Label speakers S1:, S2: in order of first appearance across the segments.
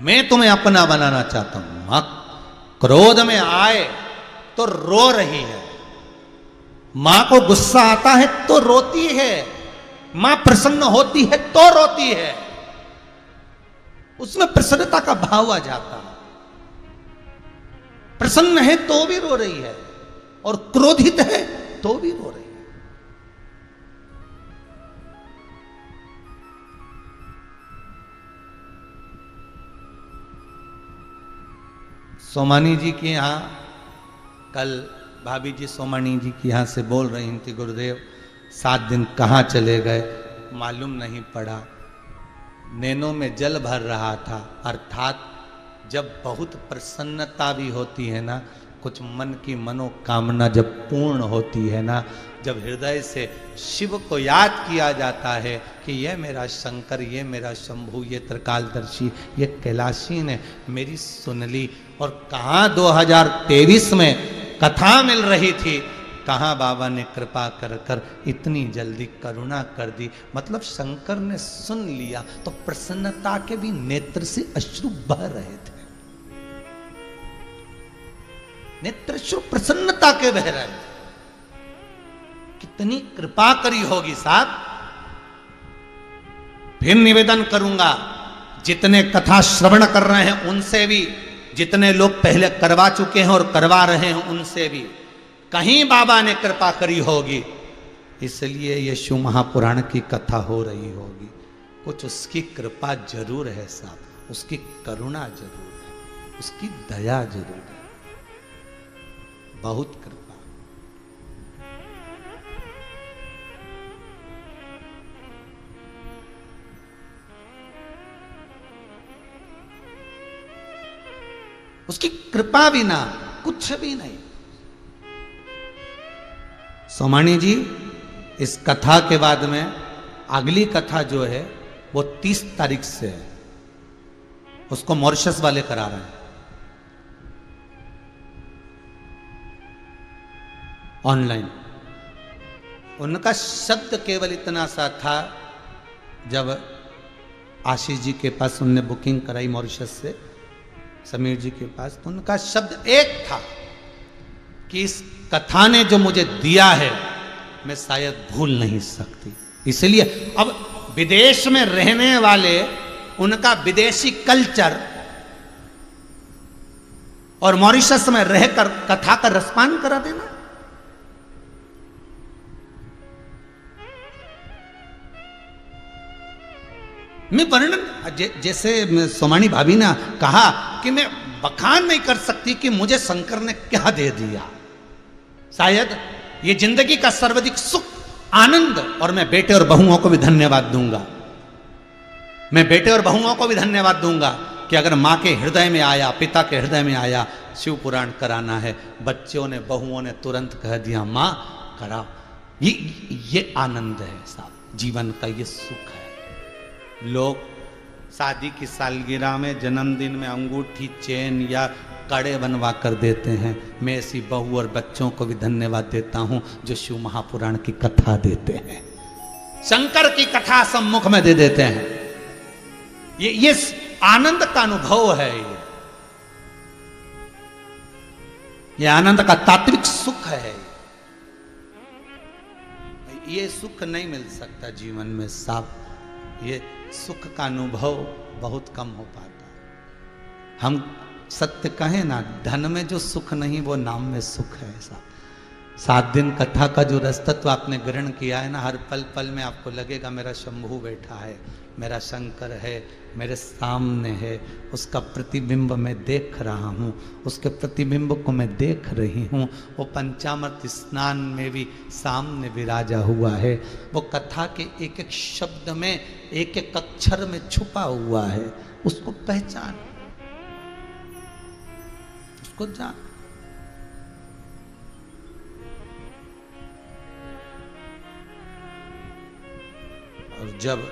S1: मैं तुम्हें अपना बनाना चाहता हूं। मां क्रोध में आए तो रो रही है, मां को गुस्सा आता है तो रोती है, मां प्रसन्न होती है तो रोती है, उसमें प्रसन्नता का भाव आ जाता है। प्रसन्न है तो भी रो रही है और क्रोधित है तो भी रो रही है। सोमानी जी के यहाँ कल भाभी जी सोमानी जी के यहाँ से बोल रही थी, गुरुदेव 7 दिन कहाँ चले गए मालूम नहीं पड़ा, नैनों में जल भर रहा था। अर्थात जब बहुत प्रसन्नता भी होती है ना, कुछ मन की मनोकामना जब पूर्ण होती है ना, जब हृदय से शिव को याद किया जाता है कि ये मेरा शंकर, ये मेरा शंभु, ये त्रिकालदर्शी, ये कैलाशी ने मेरी सुन ली। और कहाँ 2023 में कथा मिल रही थी, कहाँ बाबा ने कृपा कर कर इतनी जल्दी करुणा कर दी। मतलब शंकर ने सुन लिया तो प्रसन्नता के भी नेत्र से अश्रु बह रहे थे, नेत्र प्रसन्नता के बह रहे थे। कितनी कृपा करी होगी साहब। फिर निवेदन करूंगा, जितने कथा श्रवण कर रहे हैं उनसे भी, जितने लोग पहले करवा चुके हैं और करवा रहे हैं उनसे भी, कहीं बाबा ने कृपा करी होगी, इसलिए ये शिव महापुराण की कथा हो रही होगी। कुछ उसकी कृपा जरूर है साहब, उसकी करुणा जरूर है, उसकी दया जरूर है, बहुत कृपा। उसकी कृपा बिना कुछ भी नहीं। सोमानी जी इस कथा के बाद में अगली कथा जो है वो 30 तारीख से है, उसको मॉरिशस वाले करा रहे हैं ऑनलाइन। उनका शब्द केवल इतना सा था, जब आशीष जी के पास उनने बुकिंग कराई मॉरिशस से समीर जी के पास, तो उनका शब्द एक था कि इस कथा ने जो मुझे दिया है मैं शायद भूल नहीं सकती। इसलिए अब विदेश में रहने वाले, उनका विदेशी कल्चर और मॉरिशस में रहकर कथा का रसपान करा देना। मैं वर्णन, जैसे सोमानी भाभी ने कहा कि मैं बखान नहीं कर सकती कि मुझे शंकर ने क्या दे दिया। शायद ये जिंदगी का सर्वाधिक सुख, आनंद, और मैं बेटे और बहुओं को भी धन्यवाद दूंगा, मैं बेटे और बहुओं को भी धन्यवाद दूंगा कि अगर मां के हृदय में आया, पिता के हृदय में आया शिव पुराण कराना है, बच्चों ने बहुओं ने तुरंत कह दिया मां करा। ये आनंद है साहब, जीवन का ये सुख है। लोग शादी की सालगिरह में, जन्मदिन में अंगूठी, चेन या कड़े बनवा कर देते हैं। मैं ऐसी बहू और बच्चों को भी धन्यवाद देता हूं जो शिव महापुराण की कथा देते हैं, शंकर की कथा सम्मुख में दे देते हैं। ये आनंद का अनुभव है, ये आनंद का तात्विक सुख है। ये सुख नहीं मिल सकता जीवन में साहब, ये सुख का अनुभव बहुत कम हो पाता। हम सत्य कहें ना, धन में जो सुख नहीं वो नाम में सुख है ऐसा। 7 दिन कथा का जो रसतत्व आपने ग्रहण किया है ना, हर पल पल में आपको लगेगा मेरा शंभु बैठा है, मेरा शंकर है, मेरे सामने है, उसका प्रतिबिंब मैं देख रहा हूँ, उसके प्रतिबिंब को मैं देख रही हूँ। वो पंचामृत स्नान में भी सामने विराजा हुआ है, वो कथा के एक एक शब्द में, एक एक अक्षर में छुपा हुआ है। उसको पहचान, उसको जान। और जब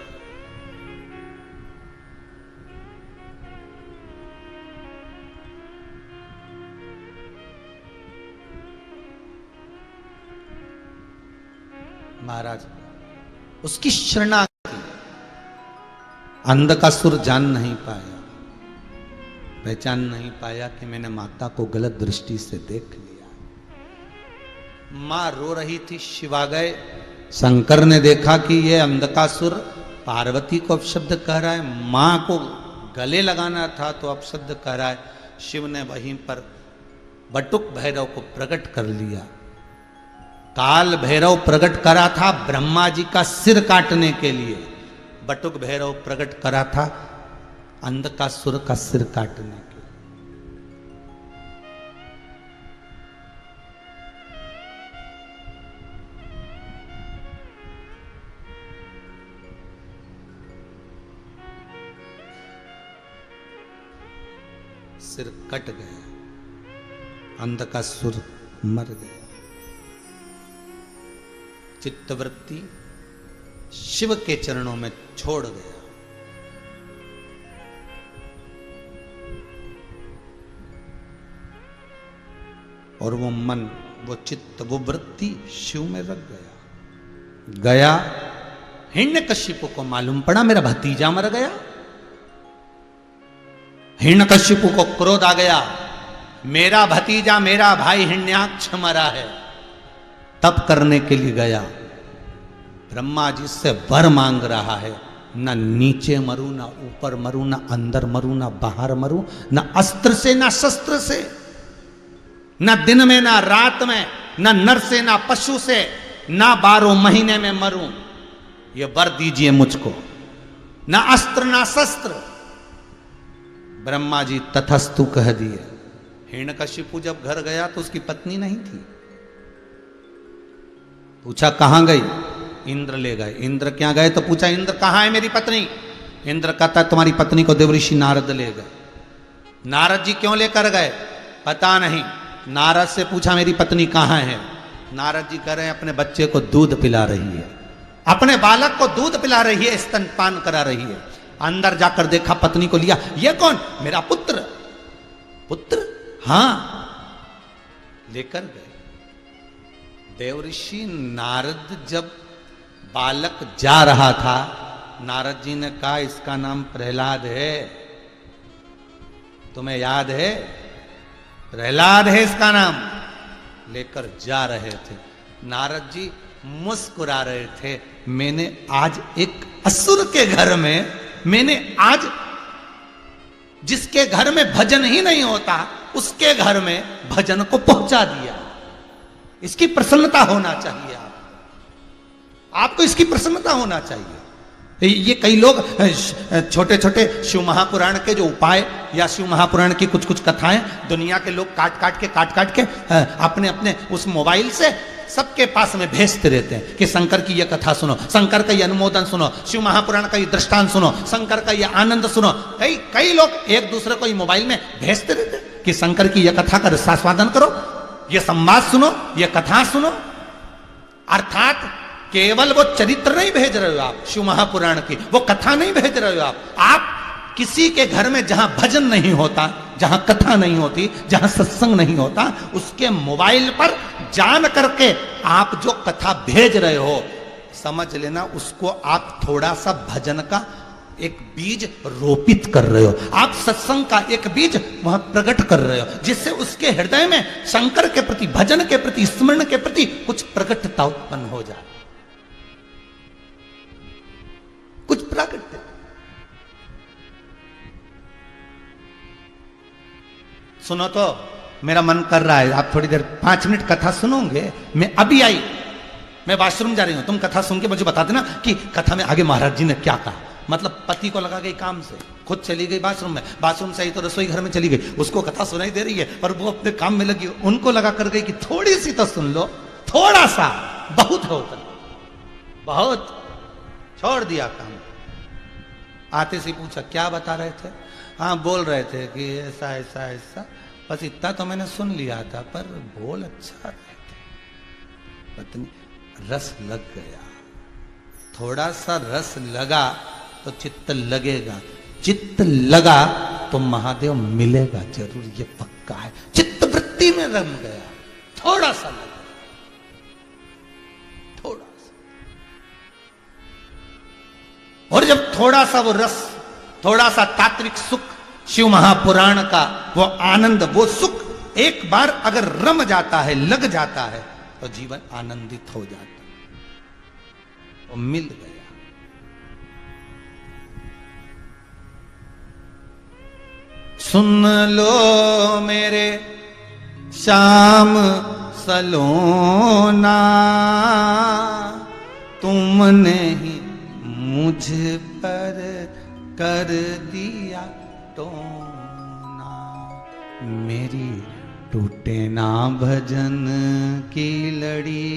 S1: महाराज उसकी शरणागति, अंधकासुर जान नहीं पाया, पहचान नहीं पाया कि मैंने माता को गलत दृष्टि से देख लिया। मां रो रही थी, शिव आ गए। शंकर ने देखा कि ये अंधकासुर पार्वती को अपशब्द कह रहा है, मां को गले लगाना था तो अपशब्द कह रहा है। शिव ने वहीं पर बटुक भैरव को प्रकट कर लिया। काल भैरव प्रकट करा था ब्रह्मा जी का सिर काटने के लिए, बटुक भैरव प्रकट करा था अंधकासुर का सिर काटने के। सिर कट गया, अंधकासुर मर गया। चित्तवृत्ति शिव के चरणों में छोड़ गया। और वो मन, वो चित्त, वो वृत्ति शिव में रख गया। हिरण्यकशिपु को मालूम पड़ा मेरा भतीजा मर गया। हिरण्यकशिपु को क्रोध आ गया, मेरा भतीजा, मेरा भाई हिरण्याक्ष मरा है। तप करने के लिए गया, ब्रह्मा जी से वर मांग रहा है, ना नीचे मरूं, ना ऊपर मरूं, ना अंदर मरूं, ना बाहर मरूं, ना अस्त्र से ना शस्त्र से, ना दिन में ना रात में, ना नर से ना पशु से, ना 12 महीने में मरूं, ये वर दीजिए मुझको। ना अस्त्र ना शस्त्र। ब्रह्मा जी तथस्तु कह दिए। हिरण्यकशिपु जब घर गया तो उसकी पत्नी नहीं थी। पूछा कहां गई? इंद्र ले गए। इंद्र क्या गए? तो पूछा इंद्र कहां है मेरी पत्नी? इंद्र कहता तुम्हारी पत्नी को देवऋषि नारद ले गए। नारद जी क्यों लेकर गए? पता नहीं। नारद से पूछा मेरी पत्नी कहां है? नारद जी कह रहे हैं अपने बच्चे को दूध पिला रही है, अपने बालक को दूध पिला रही है, स्तनपान करा रही है। अंदर जाकर देखा, पत्नी को लिया। ये कौन? मेरा पुत्र। पुत्र? हां। लेकर गए। देवऋषि नारद जब बालक जा रहा था, नारद जी ने कहा इसका नाम प्रहलाद है, तुम्हें याद है? प्रहलाद है इसका नाम। लेकर जा रहे थे। नारद जी मुस्कुरा रहे थे, मैंने आज एक असुर के घर में, मैंने आज जिसके घर में भजन ही नहीं होता उसके घर में भजन को पहुंचा दिया। इसकी प्रसन्नता होना चाहिए। आपको इसकी प्रसन्नता होना चाहिए। ये कई लोग छोटे छोटे शिव महापुराण के जो उपाय या शिव महापुराण की कुछ कुछ कथाएं दुनिया के लोग काट काट के अपने अपने उस मोबाइल से सबके पास में भेजते रहते हैं कि शंकर की यह कथा सुनो, शंकर का ये अनुमोदन सुनो, शिव महापुराण का ये दृष्टांत सुनो, शंकर का ये आनंद सुनो। कई लोग एक दूसरे को ये मोबाइल में भेजते रहते हैं कि शंकर की यह कथा का रसास्वादन करो, ये संवाद सुनो, ये कथा सुनो। अर्थात केवल वो चरित्र नहीं भेज रहे हो आप शिव महापुराण की, वो कथा नहीं भेज रहे हो आप किसी के घर में जहां भजन नहीं होता, जहां कथा नहीं होती, जहां सत्संग नहीं होता, उसके मोबाइल पर जान करके आप जो कथा भेज रहे हो, समझ लेना उसको आप थोड़ा सा भजन का एक बीज रोपित कर रहे हो, आप सत्संग का एक बीज वहां प्रकट कर रहे हो, जिससे उसके हृदय में शंकर के प्रति, भजन के प्रति, स्मरण के प्रति कुछ प्रकटता उत्पन्न हो जाए, कुछ प्रकट। सुनो तो मेरा मन कर रहा है, आप थोड़ी देर 5 मिनट कथा सुनोगे। मैं अभी आई, मैं वॉशरूम जा रही हूं, तुम कथा सुन के मुझे बता देना कि कथा में आगे महाराज जी ने क्या कहा। मतलब पति को लगा गई काम से, खुद चली गई बाथरूम में, बाथरूम से आई तो रसोई घर में चली गई, उसको कथा सुनाई दे रही है और वो अपने काम में लगी, उनको लगा कर गई कि थोड़ी सी तो सुन लो, थोड़ा सा, बहुत होता, बहुत। छोड़ दिया काम। आते से पूछा क्या बता रहे थे? हाँ बोल रहे थे कि ऐसा ऐसा ऐसा, बस इतना तो मैंने सुन लिया था, पर बोल अच्छा रहे थे। पत्नी, रस लग गया, थोड़ा सा रस लगा तो चित्त लगेगा, चित्त लगा तो महादेव मिलेगा जरूर, ये पक्का है। चित्त वृत्ति में रम गया, थोड़ा सा लगा, थोड़ा सा। और जब थोड़ा सा वो रस, थोड़ा सा तात्विक सुख शिव महापुराण का वो आनंद, वो सुख एक बार अगर रम जाता है, लग जाता है, तो जीवन आनंदित हो जाता है। वो मिल गया। सुन लो मेरे श्याम सलोना, तुमने ही मुझ पर कर दिया टोना। मेरी टूटे ना भजन की लड़ी,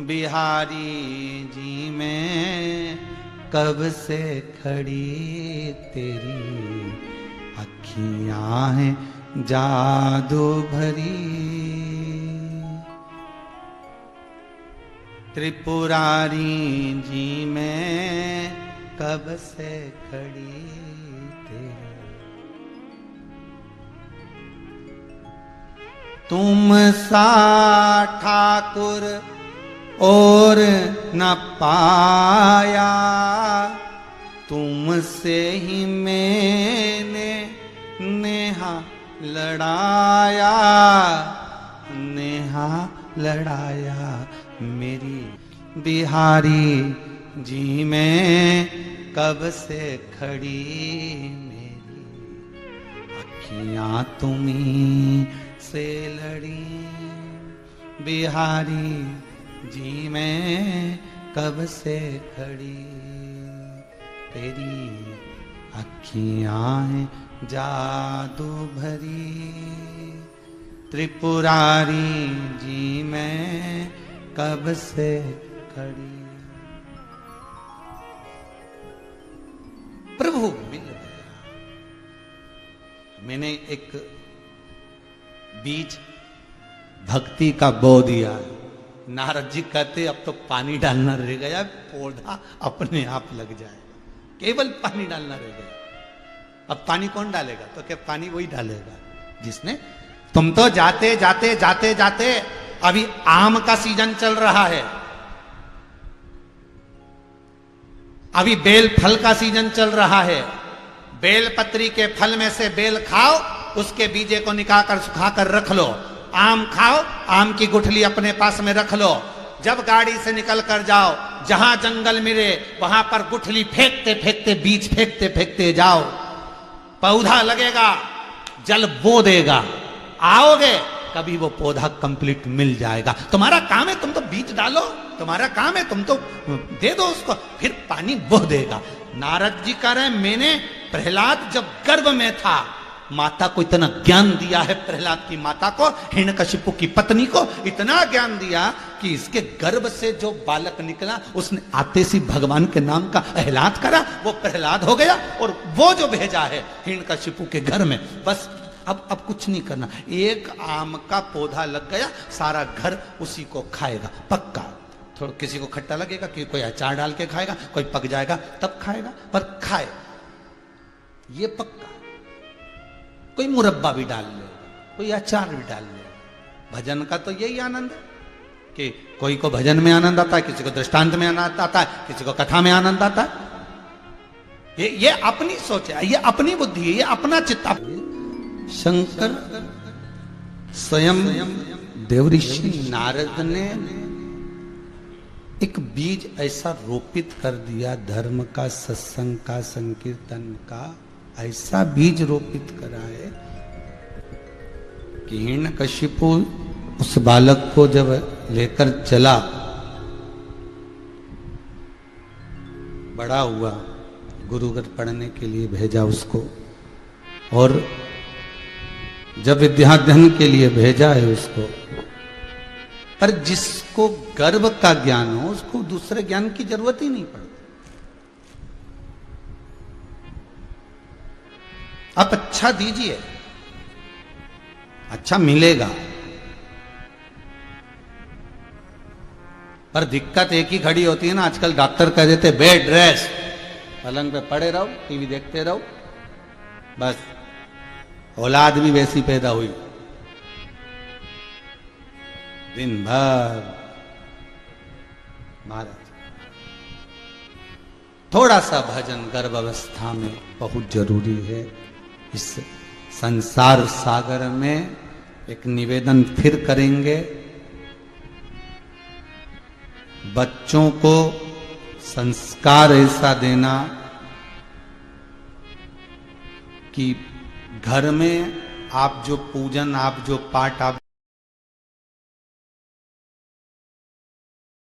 S1: बिहारी जी में कब से खड़ी तेरी अखियां हैं जादू भरी। त्रिपुरारी जी में कब से खड़ी तेरी, तुम सा ठाकुर और न पाया, तुमसे ही मैंने नेहा लड़ाया, नेहा लड़ाया। मेरी बिहारी जी में कब से खड़ी मेरी अखियां तुम्हीं से लड़ी। बिहारी जी में कब से खड़ी तेरी अखियां हैं जादू भरी। त्रिपुरारी जी में कब से खड़ी। प्रभु मिल गया। मैंने एक बीज भक्ति का बो दिया। नारद जी कहते अब तो पानी डालना रह गया, पौधा अपने आप लग जाएगा, केवल पानी डालना रह गया। अब पानी कौन डालेगा? तो क्या पानी वही डालेगा जिसने। तुम तो जाते जाते जाते जाते, अभी आम का सीजन चल रहा है, अभी बेल फल का सीजन चल रहा है। बेल पत्री के फल में से बेल खाओ, उसके बीजे को निकाल कर सुखा कर रख लो। आम खाओ, आम की गुठली अपने पास में रख लो। जब गाड़ी से निकल कर जाओ, जहां जंगल मिले वहां पर गुठली फेंकते फेंकते, बीज फेंकते फेंकते जाओ। पौधा लगेगा, जल बो देगा, आओगे कभी वो पौधा कंप्लीट मिल जाएगा। तुम्हारा काम है तुम तो बीज डालो, तुम्हारा काम है तुम तो दे दो उसको, फिर पानी बो देगा। नारद जी कह रहे हैं मैंने प्रहलाद जब गर्भ में था, माता को इतना ज्ञान दिया है, प्रहलाद की माता को, हिरण्यकशिपु की पत्नी को इतना ज्ञान दिया कि इसके गर्भ से जो बालक निकला उसने आते सी भगवान के नाम का एहलाद करा, वो प्रहलाद हो गया। और वो जो भेजा है हिरण्यकशिपु के घर में, बस अब कुछ नहीं करना। एक आम का पौधा लग गया, सारा घर उसी को खाएगा पक्का। थोड़ा किसी को खट्टा लगेगा, कि कोई अचार डाल के खाएगा, कोई पक जाएगा तब खाएगा, पर खाए ये पक्का। कोई मुरब्बा भी डाल लेगा, कोई अचार भी डाल लेगा। भजन का तो यही आनंद है कि कोई को भजन में आनंद आता है, किसी को दृष्टांत में आनंद आता है, किसी को कथा में आनंद आता है। ये अपनी सोच है, ये अपनी बुद्धि है, ये अपना चित्ता। शंकर स्वयं देवऋषि नारद ने एक बीज ऐसा रोपित कर दिया, धर्म का, सत्संग का, संकीर्तन का, ऐसा बीज रोपित करा है कि हिरण्यकशिपु उस बालक को जब लेकर चला, बड़ा हुआ, गुरुकुल पढ़ने के लिए भेजा उसको, और जब विद्याध्ययन के लिए भेजा है उसको, पर जिसको गर्भ का ज्ञान हो उसको दूसरे ज्ञान की जरूरत ही नहीं पड़ती। आप अच्छा दीजिए, अच्छा मिलेगा, पर दिक्कत एक ही खड़ी होती है ना, आजकल डॉक्टर कह देते बेड रेस्ट, पलंग पे पड़े रहो, टीवी देखते रहो, बस। औलाद भी वैसी पैदा हुई, दिन भर महाराज। थोड़ा सा भजन गर्भावस्था में बहुत जरूरी है। इस संसार सागर में एक निवेदन फिर करेंगे, बच्चों को संस्कार ऐसा देना कि घर में आप जो पूजन, आप जो पाठ आप